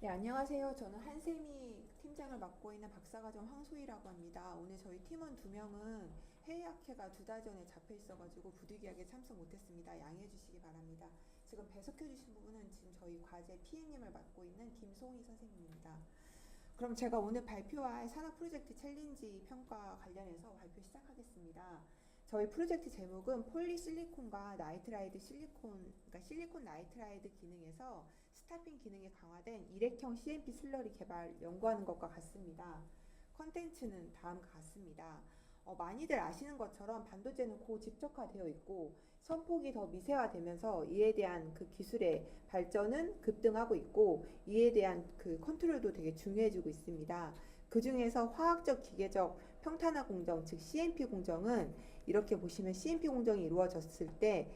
네, 안녕하세요. 저는 한세미 팀장을 맡고 있는 박사과정 황소희라고 합니다. 오늘 저희 팀원 2명은 해외 학회가 2달 전에 잡혀 있어가지고 부득이하게 참석 못했습니다. 양해해 주시기 바랍니다. 지금 배석해 주신 부분은 지금 저희 과제 PM님을 맡고 있는 김송희 선생님입니다. 그럼 제가 오늘 발표할 산업 프로젝트 챌린지 평가 관련해서 발표 시작하겠습니다. 저희 프로젝트 제목은 폴리실리콘과 나이트라이드 실리콘, 그러니까 실리콘 나이트라이드 기능에서 스타핑 기능이 강화된 일회형 CMP 슬러리 개발 연구하는 것과 같습니다. 컨텐츠는 다음과 같습니다. 많이들 아시는 것처럼 반도체는 고집적화되어 있고 선폭이 더 미세화되면서 이에 대한 그 기술의 발전은 급등하고 있고 이에 대한 그 컨트롤도 되게 중요해지고 있습니다. 그 중에서 화학적 기계적 평탄화 공정, 즉 CMP 공정은 이렇게 보시면 CMP 공정이 이루어졌을 때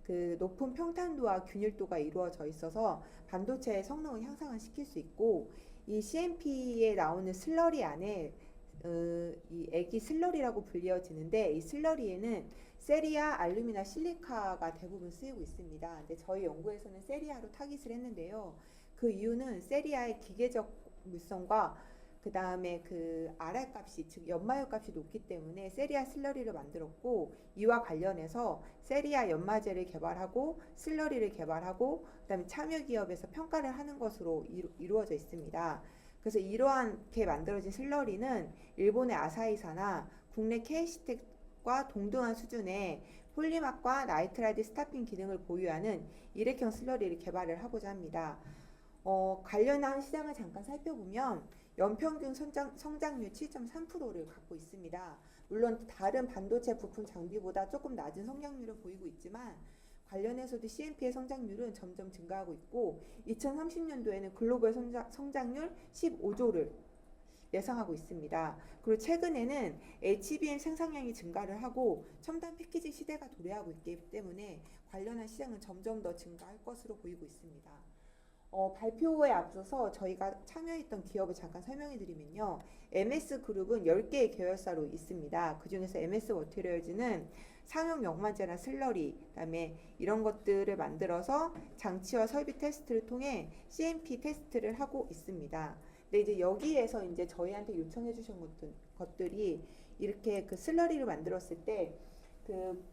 그 높은 평탄도와 균일도가 이루어져 있어서 반도체의 성능을 향상을 시킬 수 있고 이 CMP에 나오는 슬러리 안에 이 액이 슬러리라고 불리어지는데 이 슬러리에는 세리아, 알루미나, 실리카가 대부분 쓰이고 있습니다. 근데 저희 연구에서는 세리아로 타깃을 했는데요. 그 이유는 세리아의 기계적 물성과 그 다음에 그 RR 값이 즉 연마율 값이 높기 때문에 세리아 슬러리를 만들었고 이와 관련해서 세리아 연마제를 개발하고 슬러리를 개발하고 그다음에 참여 기업에서 평가를 하는 것으로 이루어져 있습니다. 그래서 이러한게 만들어진 슬러리는 일본의 아사히사나 국내 KC텍과 동등한 수준의 폴리막과 나이트라이드 스타핑 기능을 보유하는 일회형 슬러리를 개발을 하고자 합니다. 관련한 시장을 잠깐 살펴보면 연평균 성장률 7.3%를 갖고 있습니다. 물론 다른 반도체 부품 장비보다 조금 낮은 성장률을 보이고 있지만 관련해서도 CMP의 성장률은 점점 증가하고 있고 2030년도에는 글로벌 성장률 15조를 예상하고 있습니다. 그리고 최근에는 HBM 생산량이 증가를 하고 첨단 패키징 시대가 도래하고 있기 때문에 관련한 시장은 점점 더 증가할 것으로 보이고 있습니다. 발표에 앞서서 저희가 참여했던 기업을 잠깐 설명해 드리면요. MS그룹은 10개의 계열사로 있습니다. 그 중에서 MS머티리얼즈는 상용 연마제나 슬러리, 그다음에 이런 것들을 만들어서 장치와 설비 테스트를 통해 CMP 테스트를 하고 있습니다. 근데 이제 여기에서 이제 저희한테 요청해 주신 것들이 이렇게 그 슬러리를 만들었을 때그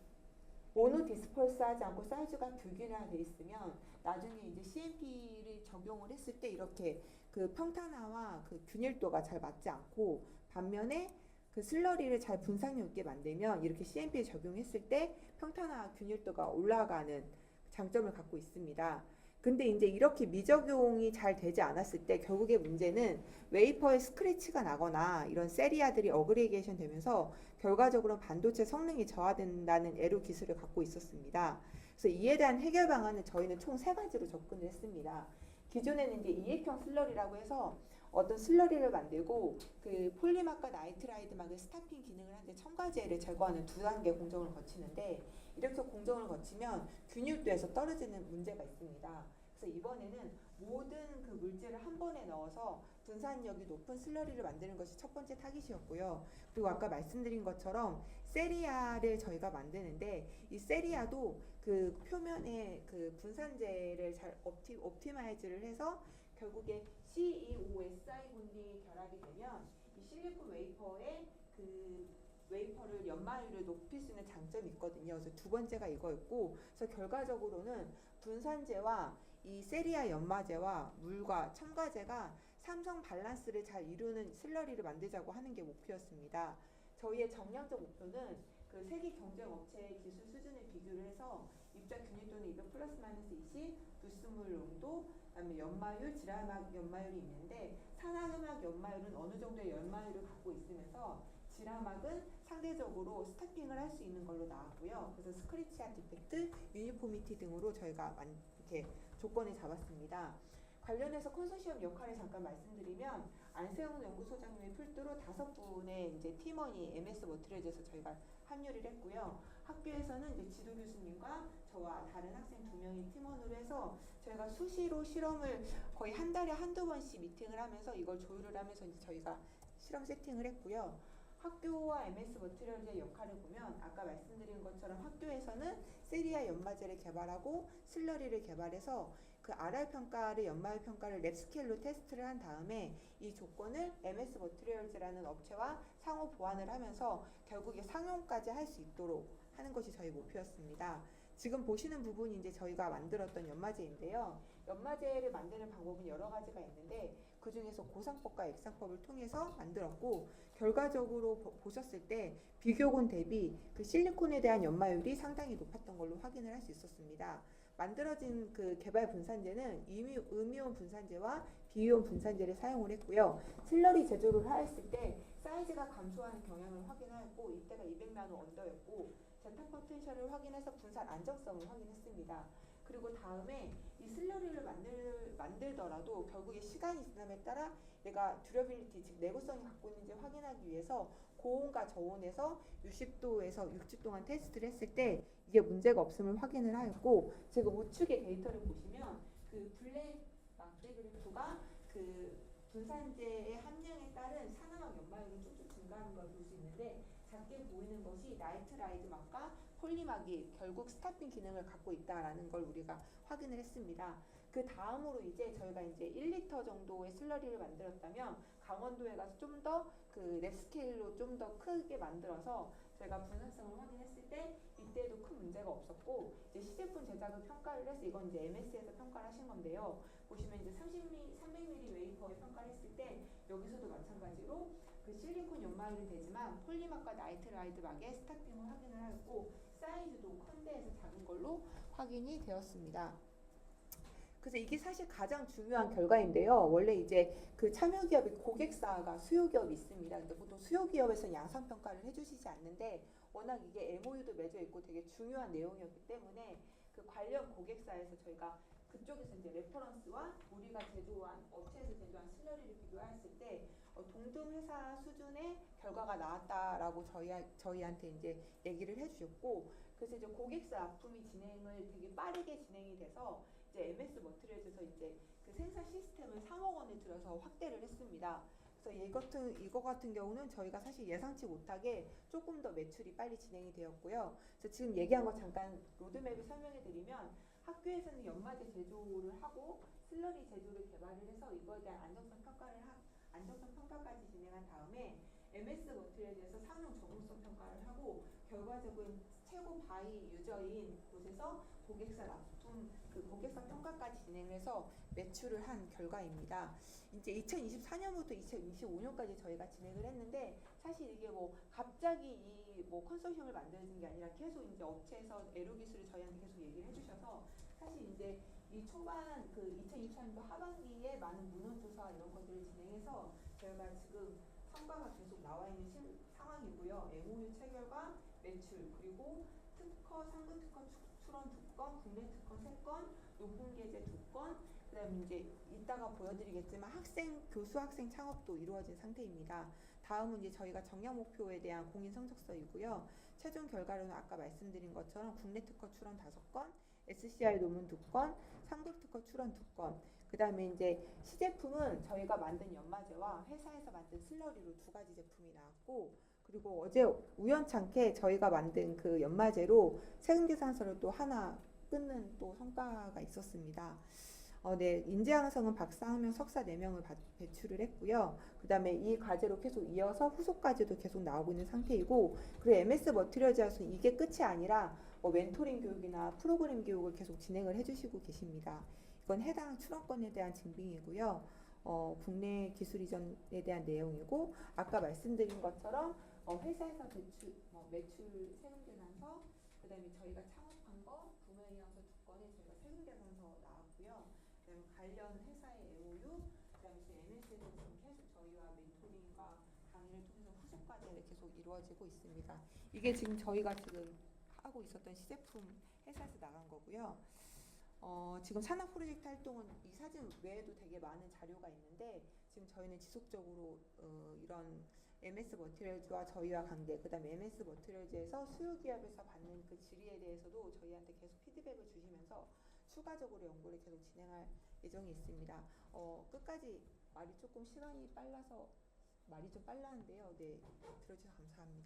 모노 디스펄스 하지 않고 사이즈가 균일화되어 있으면 나중에 이제 CMP를 적용을 했을 때 이렇게 그 평탄화와 그 균일도가 잘 맞지 않고 반면에 그 슬러리를 잘 분산력 있게 만들면 이렇게 CMP에 적용했을 때 평탄화 균일도가 올라가는 장점을 갖고 있습니다. 근데 이제 이렇게 미적용이 잘 되지 않았을 때 결국의 문제는 웨이퍼에 스크래치가 나거나 이런 세리아들이 어그리게이션 되면서 결과적으로 반도체 성능이 저하된다는 애로 기술을 갖고 있었습니다. 그래서 이에 대한 해결 방안은 저희는 총 3가지로 접근을 했습니다. 기존에는 이제 이액형 슬러리라고 해서 어떤 슬러리를 만들고 그 폴리막과 나이트라이드막의 스타핑 기능을 하는데 첨가제를 제거하는 2단계 공정을 거치는데 이렇게 공정을 거치면 균일도에서 떨어지는 문제가 있습니다. 그래서 이번에는 모든 그 물질을 한 번에 넣어서 분산력이 높은 슬러리를 만드는 것이 첫 번째 타깃이었고요. 그리고 아까 말씀드린 것처럼 세리아를 저희가 만드는데 이 세리아도 그 표면에 그 분산재를 잘 옵티마이즈를 해서 결국에 CeOSi 본딩이 결합이 되면 이 실리콘 웨이퍼의 그 웨이퍼를 연마율을 높일 수 있는 장점이 있거든요. 그래서 두 번째가 이거였고, 그래서 결과적으로는 분산재와 이 세리아 연마제와 물과 첨가제가 삼성 밸런스를 잘 이루는 슬러리를 만들자고 하는 게 목표였습니다. 저희의 정량적 목표는 그 세계 경쟁 업체의 기술 수준을 비교를 해서 입자 균일도는 200 플러스 마이너스 20, 불순물 농도, 그다음에 연마율, 질화막 연마율이 있는데 산화음악 연마율은 어느 정도의 연마율을 갖고 있으면서 질화막은 상대적으로 스타핑을 할 수 있는 걸로 나왔고요. 그래서 스크래치와 디펙트, 유니포미티 등으로 저희가 이렇게 조건을 잡았습니다. 관련해서 컨소시엄 역할을 잠깐 말씀드리면 안세영 연구소장님의 필두로 5분의 이제 팀원이 MS머티리얼즈에서 저희가 합류를 했고요. 학교에서는 이제 지도 교수님과 저와 다른 학생 2명이 팀원으로 해서 저희가 수시로 실험을 거의 한 달에 한두 번씩 미팅을 하면서 이걸 조율을 하면서 이제 저희가 실험 세팅을 했고요. 학교와 MS머티리얼즈의 역할을 보면 아까 말씀드린 것처럼 학교에서는 세리아 연마제를 개발하고 슬러리를 개발해서 그 RR 평가를 연마율 평가를 랩 스케일로 테스트를 한 다음에 이 조건을 MS 머티리얼즈라는 업체와 상호 보완을 하면서 결국에 상용까지 할 수 있도록 하는 것이 저희 목표였습니다. 지금 보시는 부분이 이제 저희가 만들었던 연마제인데요. 연마제를 만드는 방법은 여러 가지가 있는데 그 중에서 고상법과 액상법을 통해서 만들었고 결과적으로 보셨을 때 비교군 대비 그 실리콘에 대한 연마율이 상당히 높았던 걸로 확인을 할 수 있었습니다. 만들어진 그 개발 분산제는 음이온 분산제와 비이온 분산제를 사용을 했고요. 슬러리 제조를 하였을 때 사이즈가 감소하는 경향을 확인하였고 이때가 200나노 언더였고 제타 포텐셜을 확인해서 분산 안정성을 확인했습니다. 그리고 다음에 이 슬러리를 만들더라도 결국에 시간이 지남에 따라 얘가 듀러빌리티 즉 내구성이 갖고 있는지 확인하기 위해서 고온과 저온에서 60도에서 6주 동안 테스트를 했을 때 이게 문제가 없음을 확인을 하였고 지금 우측의 데이터를 보시면 그 블랙 막대 그래프가 그 분산제의 함량에 따른 산화막 연마율이 쭉쭉 증가하는 걸 볼 수 있는데 작게 보이는 것이 나이트라이드 막과 폴리막이 결국 스타핑 기능을 갖고 있다라는 걸 우리가 확인을 했습니다. 그 다음으로 이제 저희가 이제 1리터 정도의 슬러리를 만들었다면 강원도에 가서 좀 더 그 랩 스케일로 좀 더 크게 만들어서 저희가 분산성을 확인했을 때 이때도 큰 문제가 없었고 이제 시제품 제작을 평가를 해서 이건 이제 MS에서 평가를 하신 건데요. 보시면 이제 300ml 웨이퍼에 평가를 했을 때 여기서도 마찬가지로 그 실리콘 연마율이 되지만 폴리막과 나이트라이드 막의 스타핑을 확인을 하였고 사이즈도 큰 데에서 작은 걸로 확인이 되었습니다. 그래서 이게 사실 가장 중요한 결과인데요. 원래 이제 그 참여기업이 고객사가 수요기업이 있습니다. 근데 보통 수요기업에서 양상평가를 해주시지 않는데 워낙 이게 MOU도 맺어 있고 되게 중요한 내용이었기 때문에 그 관련 고객사에서 저희가 그쪽에서 이제 레퍼런스와 우리가 제조한 업체에서 제조한 슬러리를 비교했을 때 동등 회사 수준의 결과가 나왔다라고 저희한테 이제 얘기를 해주셨고 그래서 이제 고객사 납품이 진행을 되게 빠르게 진행이 돼서 이제 MS 머티리얼즈에서 이제 그 생산 시스템을 3억 원을 들여서 확대를 했습니다. 그래서 이거 같은 경우는 저희가 사실 예상치 못하게 조금 더 매출이 빨리 진행이 되었고요. 그래서 지금 얘기한 거 잠깐 로드맵을 설명해 드리면 학교에서는 연마제 제조를 하고 슬러리 제조를 개발을 해서 이거에 대한 안정성 평가까지 진행한 다음에 MS 머티리얼즈에서 상용 적응성 평가를 하고 결과적인 최고 바이 유저인 곳에서 고객사 납품 고객사 평가까지 진행해서 매출을 한 결과입니다. 이제 2024년부터 2025년까지 저희가 진행을 했는데 사실 이게 뭐 갑자기 이 뭐 컨소시엄을 만드는 게 아니라 계속 이제 업체에서 에로 기술을 저희한테 계속 얘기를 해주셔서 사실 이제 이 초반 그 2024년도 하반기에 많은 문헌 조사 이런 것들을 진행해서 저희가 지금 성과가 계속 나와 있는 상황이고요. MOU 체결과 매출 그리고 특허 상급 특허 출원 2건, 국내 특허 3건, 높은 계제 2건, 그다음에 이제 이따가 보여드리겠지만 교수 학생 창업도 이루어진 상태입니다. 다음은 이제 저희가 정량 목표에 대한 공인 성적서이고요. 최종 결과로는 아까 말씀드린 것처럼 국내 특허 출원 5건, SCI 논문 2건, 상급 특허 출원 2건. 그다음에 이제 시제품은 저희가 만든 연마제와 회사에서 만든 슬러리로 2가지 제품이 나왔고 그리고 어제 우연찮게 저희가 만든 그 연마제로 세금계산서를 또 하나 끊는 또 성과가 있었습니다. 네, 인재양성은 박사 1명, 석사 4명을 배출을 했고요. 그 다음에 이 과제로 계속 이어서 후속까지도 계속 나오고 있는 상태이고 그리고 MS 머티리얼즈에서 이게 끝이 아니라 뭐 멘토링 교육이나 프로그램 교육을 계속 진행을 해주시고 계십니다. 이건 해당 출원권에 대한 증빙이고요. 국내 기술 이전에 대한 내용이고 아까 말씀드린 것처럼 회사에서 매출 세금계산서 그 다음에 저희가 창업한 거 구매이양서 2건에 저희가 세금계산서 나왔고요. 그다음에 관련 회사의 MOU 그다음에 MS에서 지금 계속 저희와 멘토링과 강의를 통해서 후속 과제를 계속 이루어지고 있습니다. 이게 지금 저희가 지금 하고 있었던 시제품 회사에서 나간 거고요. 지금 산업 프로젝트 활동은 이 사진 외에도 되게 많은 자료가 있는데 지금 저희는 지속적으로 이런 MS 머티리얼즈와 저희와 관계, 그 다음에 MS 머티리얼즈에서 수요기업에서 받는 그 질의에 대해서도 저희한테 계속 피드백을 주시면서 추가적으로 연구를 계속 진행할 예정이 있습니다. 끝까지 말이 조금 시간이 빨라서 말이 좀 빨랐는데요. 네, 들어주셔서 감사합니다.